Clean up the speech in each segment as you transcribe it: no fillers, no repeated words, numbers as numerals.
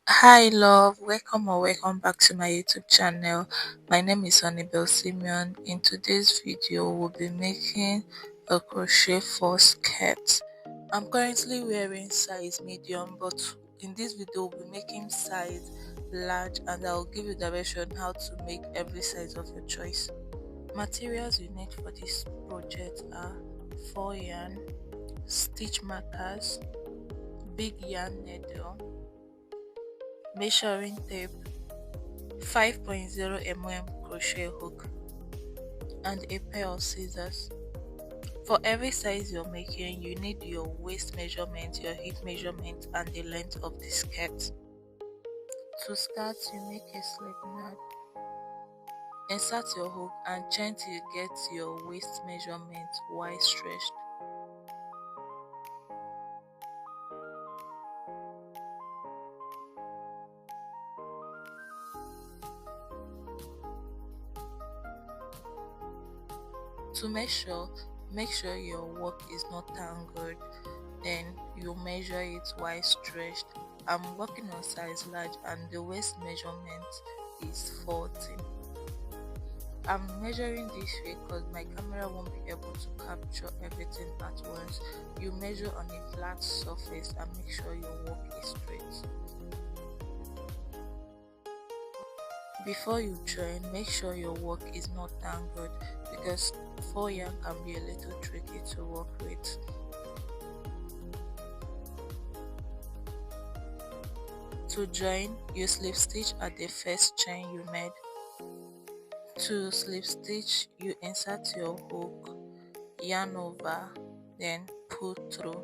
Hi love, welcome or welcome back to my YouTube channel. My name is Honeybelsimeon. In today's video, we'll be making a crochet for skirt. I'm currently wearing size medium, but in this video, we'll be making size large and I'll give you direction how to make every size of your choice. Materials you need for this project are 4 yarn, stitch markers, big yarn needle, measuring tape, 5.0 crochet hook, and a pair of scissors. For every size you're making, you need your waist measurement, your hip measurement, and the length of the skirt. To start, you make a slip knot. Insert your hook and chain till you get your waist measurement while stretched. To measure, make sure your work is not tangled. Then you measure it while stretched. I'm working on size large and the waist measurement is 40. I'm measuring this way because my camera won't be able to capture everything at once. You measure on a flat surface and make sure your work is straight. Before you join, make sure your work is not tangled because 4 yarn can be a little tricky to work with. To join, you slip stitch at the first chain you made. To slip stitch, you insert your hook, yarn over, then pull through.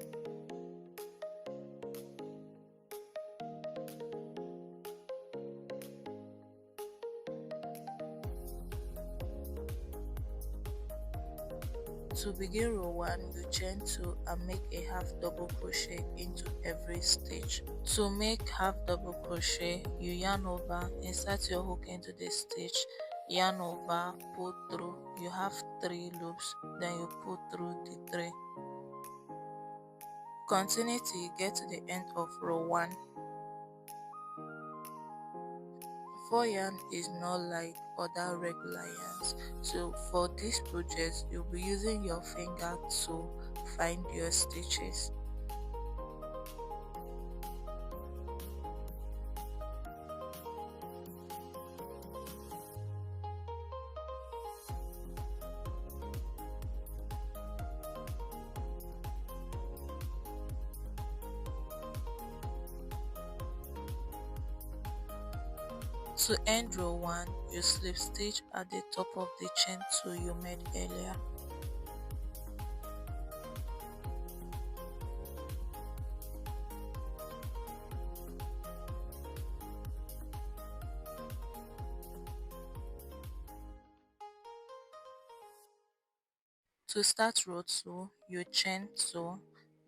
To begin row 1, you chain 2 and make a half double crochet into every stitch. To make half double crochet, you yarn over, insert your hook into the stitch, yarn over, pull through. You have 3 loops, then you pull through the 3. Continue till you get to the end of row 1. 4 yarn is not like other regular yarns, so for this project you'll be using your finger to find your stitches. To end row 1, you slip stitch at the top of the chain 2 you made earlier. To start row 2, you chain 2,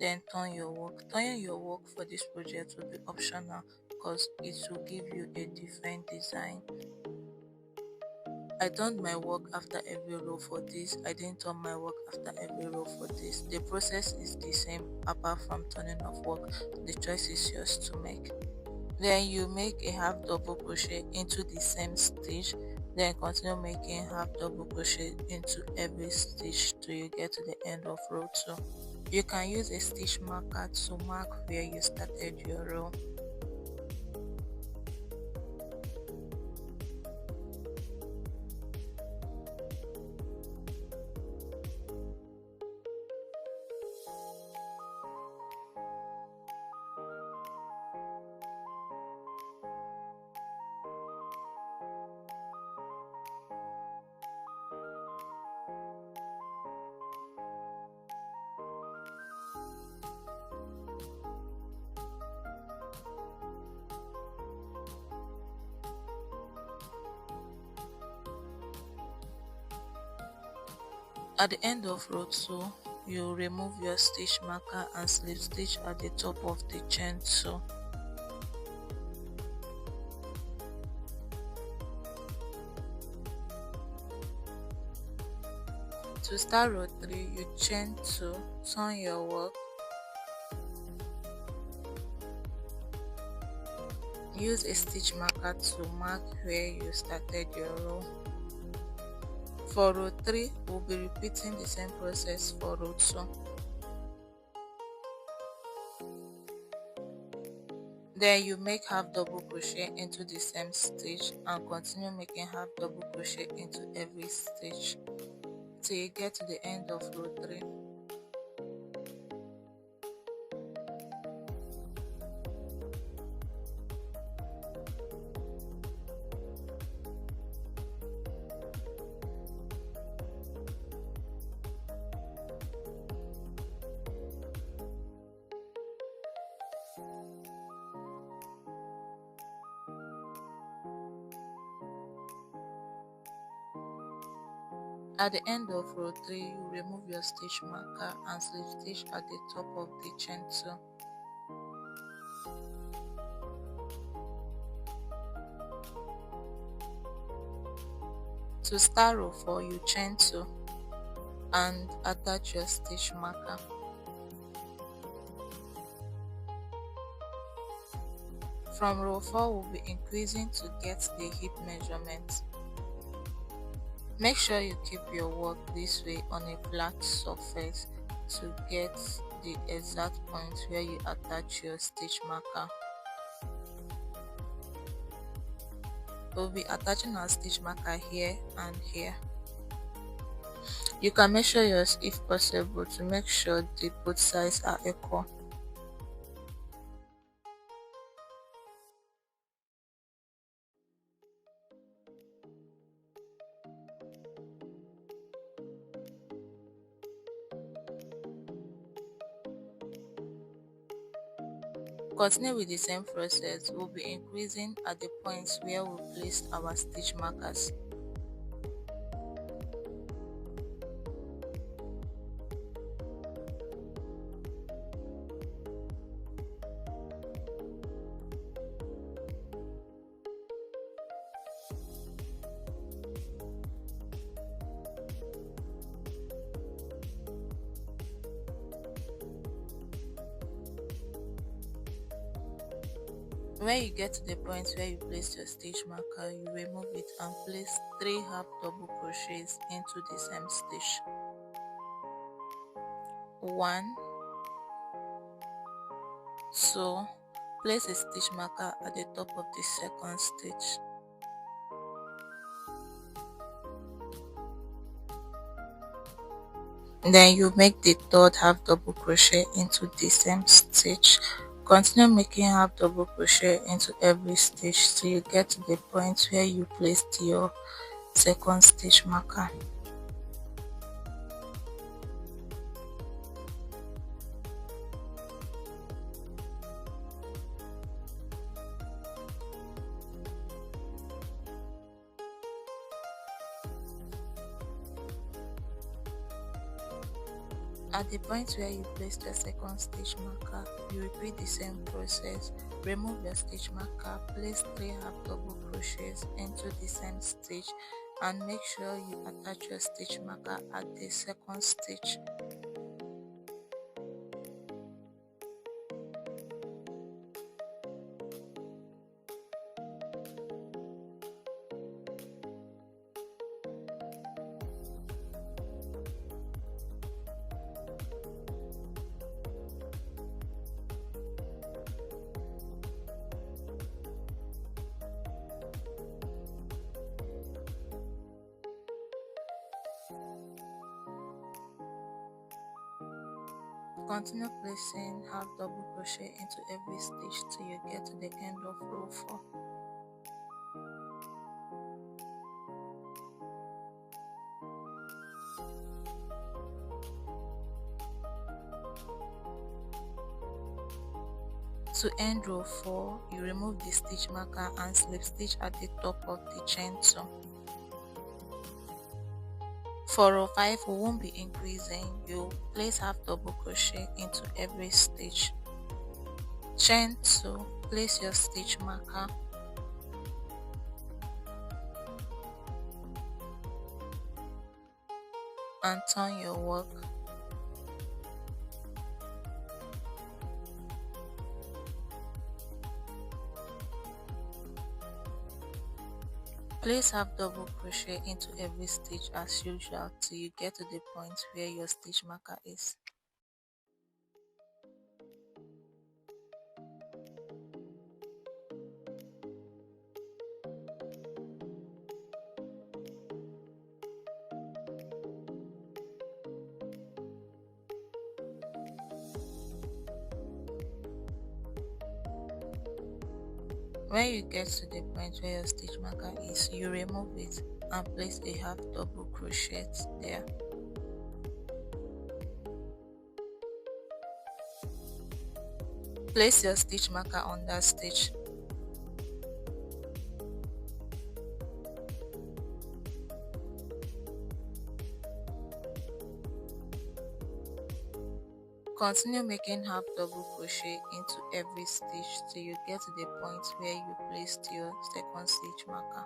then turn your work. Turning your work for this project will be optional because it will give you a different design. I turned my work after every row for this. I didn't turn my work after every row for this. The process is the same apart from turning of work. The choice is yours to make. Then you make a half double crochet into the same stitch. Then continue making half double crochet into every stitch till you get to the end of row 2. You can use a stitch marker to mark where you started your row. At the end of row 2, you remove your stitch marker and slip stitch at the top of the chain 2. To start row 3, you chain 2, turn your work, Use a stitch marker to mark where you started your row. For row 3, we'll be repeating the same process for row 2. Then you make half double crochet into the same stitch and continue making half double crochet into every stitch till you get to the end of row 3. At the end of row 3, you remove your stitch marker and slip stitch at the top of the chain 2. To start row 4, you chain 2 and attach your stitch marker. From row 4, we'll be increasing to get the hip measurement. Make sure you keep your work this way on a flat surface to get the exact point where you attach your stitch marker. We'll be attaching our stitch marker here and here. You can measure yours if possible to make sure the both sides are equal. Continue with the same process. We'll be increasing at the points where we placed our stitch markers. When you get to the point where you place your stitch marker, you remove it and place 3 half double crochets into the same stitch. 1, 2, place a stitch marker at the top of the second stitch. Then you make the third half double crochet into the same stitch. Continue making half double crochet into every stitch till you get to the point where you placed your second stitch marker. At the point where you placed your second stitch marker, you repeat the same process. Remove your stitch marker, place 3 half double crochets into the same stitch and make sure you attach your stitch marker at the second stitch. Continue placing half double crochet into every stitch till you get to the end of row 4. To end row 4, you remove the stitch marker and slip stitch at the top of the chain 2. For row 5, we won't be increasing. You place half double crochet into every stitch. Chain 2, place your stitch marker. And turn your work. Place half double crochet into every stitch as usual till you get to the point where your stitch marker is. When you get to the point where your stitch marker is, you remove it and place a half double crochet there. Place your stitch marker on that stitch. Continue making half double crochet into every stitch till you get to the point where you placed your second stitch marker.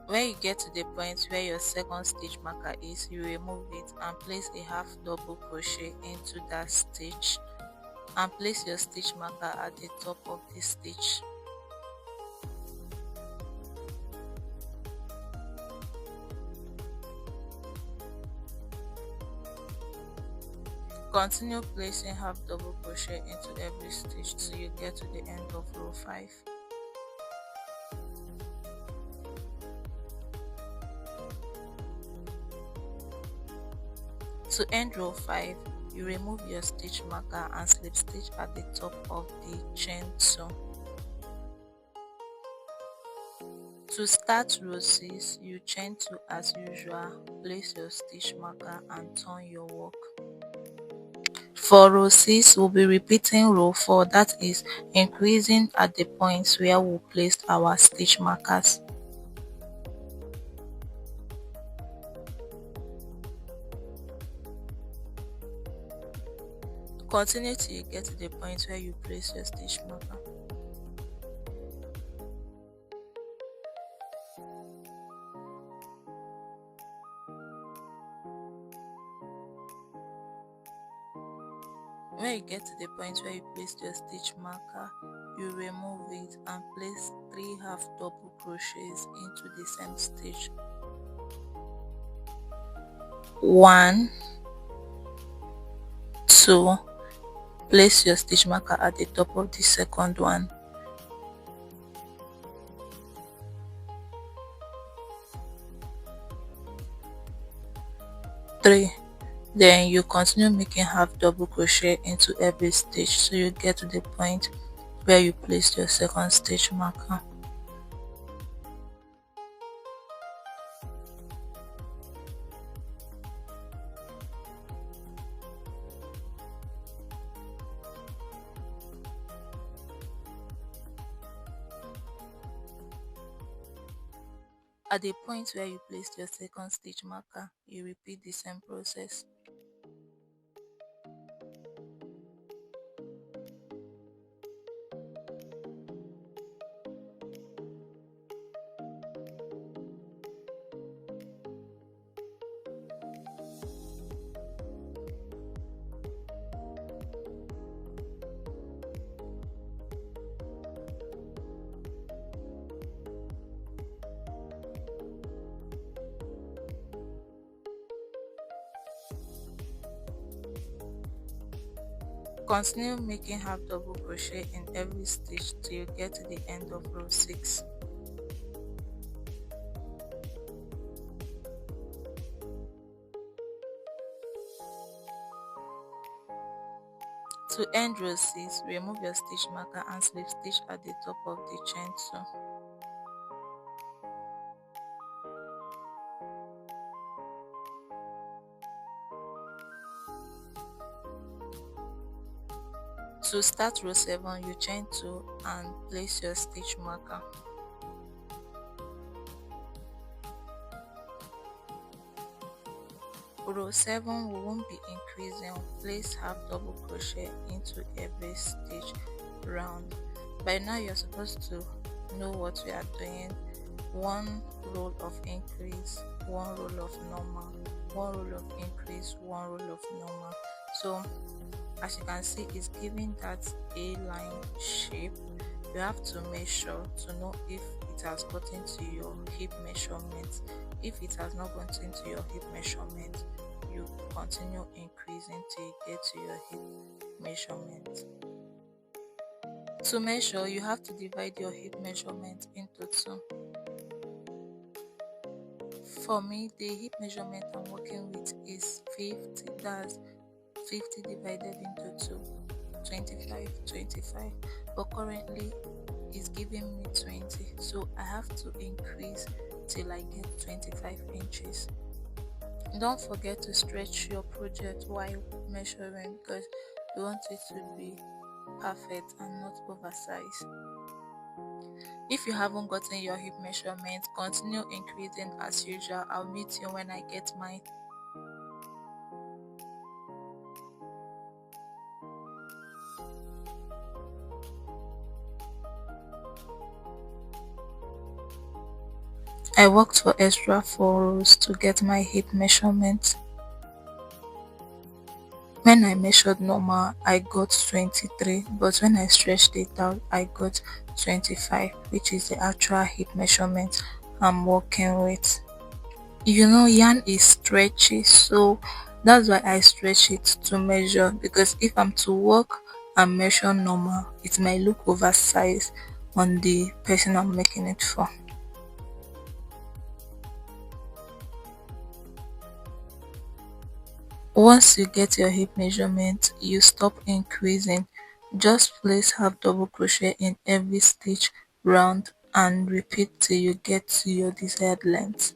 When you get to the point where your second stitch marker is, you remove it and place a half double crochet into that stitch and place your stitch marker at the top of the stitch. Continue placing half double crochet into every stitch till you get to the end of row 5. To end row 5, you remove your stitch marker and slip stitch at the top of the chain 2. To start row 6, you chain 2 as usual, place your stitch marker and turn your work. For row 6, we'll be repeating row 4, that is increasing at the points where we placed our stitch markers. Continue till you get to the point where you place your stitch marker. When you get to the point where you placed your stitch marker, you remove it and place 3 half double crochets into the same stitch. 1, 2, place your stitch marker at the top of the second one. 3. Then you continue making half double crochet into every stitch so you get to the point where you placed your second stitch marker. At the point where you placed your second stitch marker, you repeat the same process. Continue making half double crochet in every stitch till you get to the end of row 6. To end row 6, remove your stitch marker and slip stitch at the top of the chain 2. To start row 7, you chain 2 and place your stitch marker. Row 7 we won't be increasing, place half double crochet into every stitch round. By now you're supposed to know what we are doing. one row of increase, one row of normal, one row of increase, one row of normal. So as you can see, it's giving that a line shape. You have to measure to know if it has gotten to your hip measurement. If it has not gotten into your hip measurement, you continue increasing till you get to your hip measurement. To measure, you have to divide your hip measurement into two. For me, the hip measurement I'm working with is 50. That's 50 divided into 2, 25, 25. But currently it's giving me 20, so I have to increase till I get 25 inches. Don't forget to stretch your project while measuring, because you want it to be perfect and not oversized. If you haven't gotten your hip measurement, continue increasing as usual. I'll meet you when I get mine. I worked for extra 4 rows to get my hip measurement. When I measured normal, I got 23, but when I stretched it out, I got 25, which is the actual hip measurement I'm working with. You know, yarn is stretchy, so that's why I stretch it to measure, because if I'm to work and measure normal, it might look oversized on the person I'm making it for. Once you get your hip measurement, you stop increasing. Just place half double crochet in every stitch round and repeat till you get to your desired length.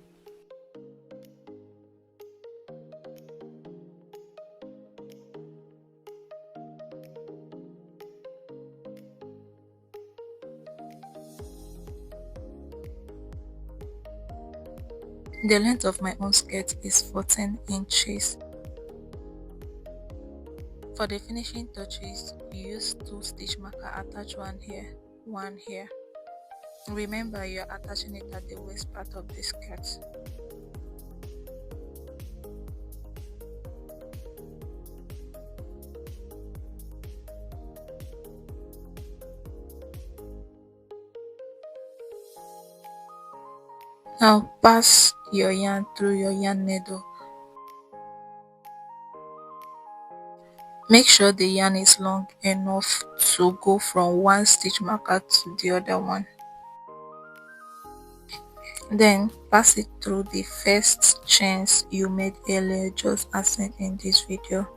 The length of my own skirt is 14 inches. For the finishing touches, you use 2 stitch marker, attach one here, one here. Remember, you're attaching it at the waist part of the skirt. Now pass your yarn through your yarn needle. Make sure the yarn is long enough to go from one stitch marker to the other one. Then pass it through the first chains you made earlier, just as seen in this video.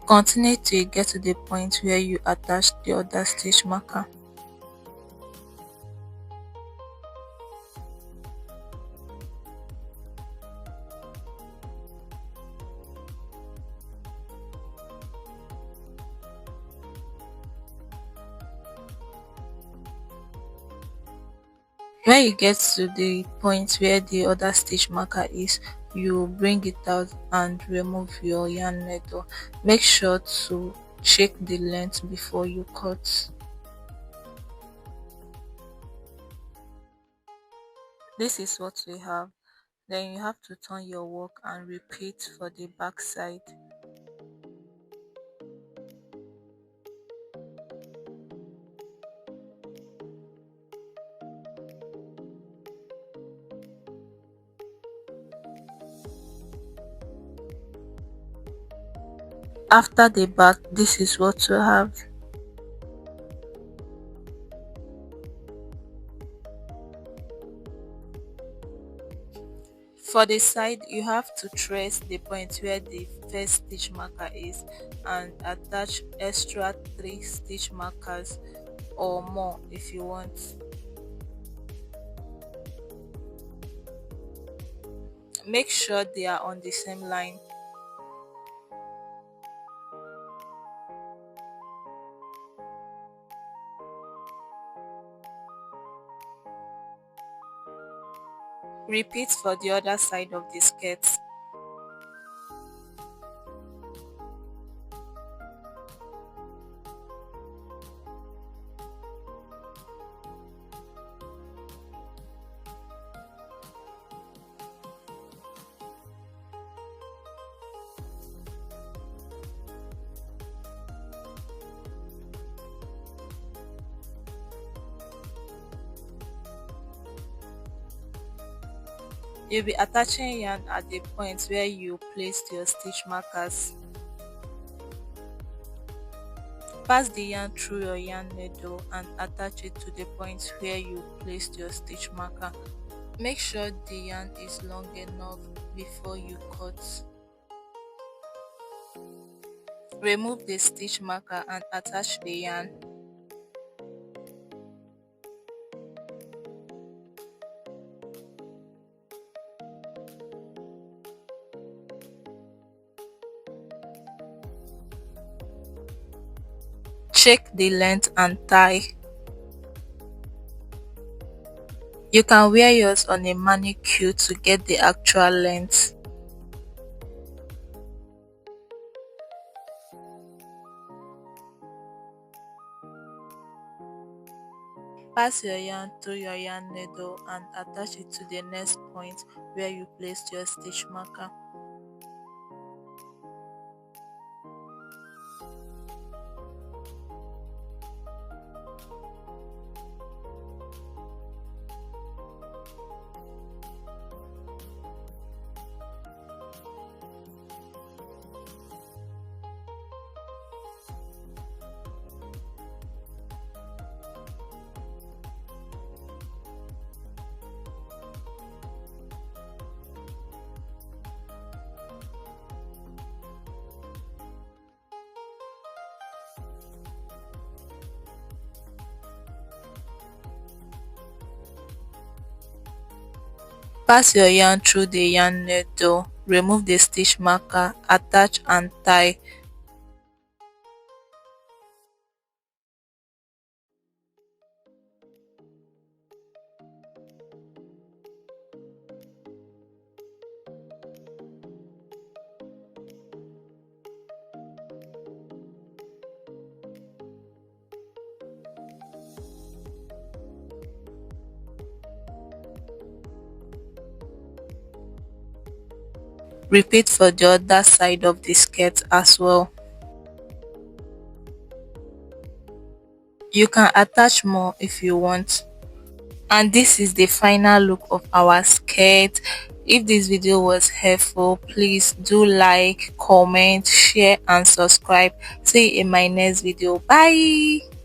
Continue till you get to the point where you attach the other stitch marker. When you get to the point where the other stitch marker is, you bring it out and remove your yarn needle. Make sure to check the length before you cut. This is what we have. Then you have to turn your work and repeat for the back side. After the back, this is what you have. For the side, you have to trace the point where the first stitch marker is and attach extra 3 stitch markers or more if you want. Make sure they are on the same line. Repeat for the other side of the skirt. You'll be attaching yarn at the point where you placed your stitch markers. Pass the yarn through your yarn needle and attach it to the point where you placed your stitch marker. Make sure the yarn is long enough before you cut. Remove the stitch marker and attach the yarn. Check the length and tie. You can wear yours on a manicure to get the actual length. Pass your yarn through your yarn needle and attach it to the next point where you placed your stitch marker. Pass your yarn through the yarn needle, remove the stitch marker, attach and tie. Repeat for the other side of the skirt as well. You can attach more if you want. And this is the final look of our skirt. If this video was helpful, please do like, comment, share and subscribe. See you in my next video. Bye.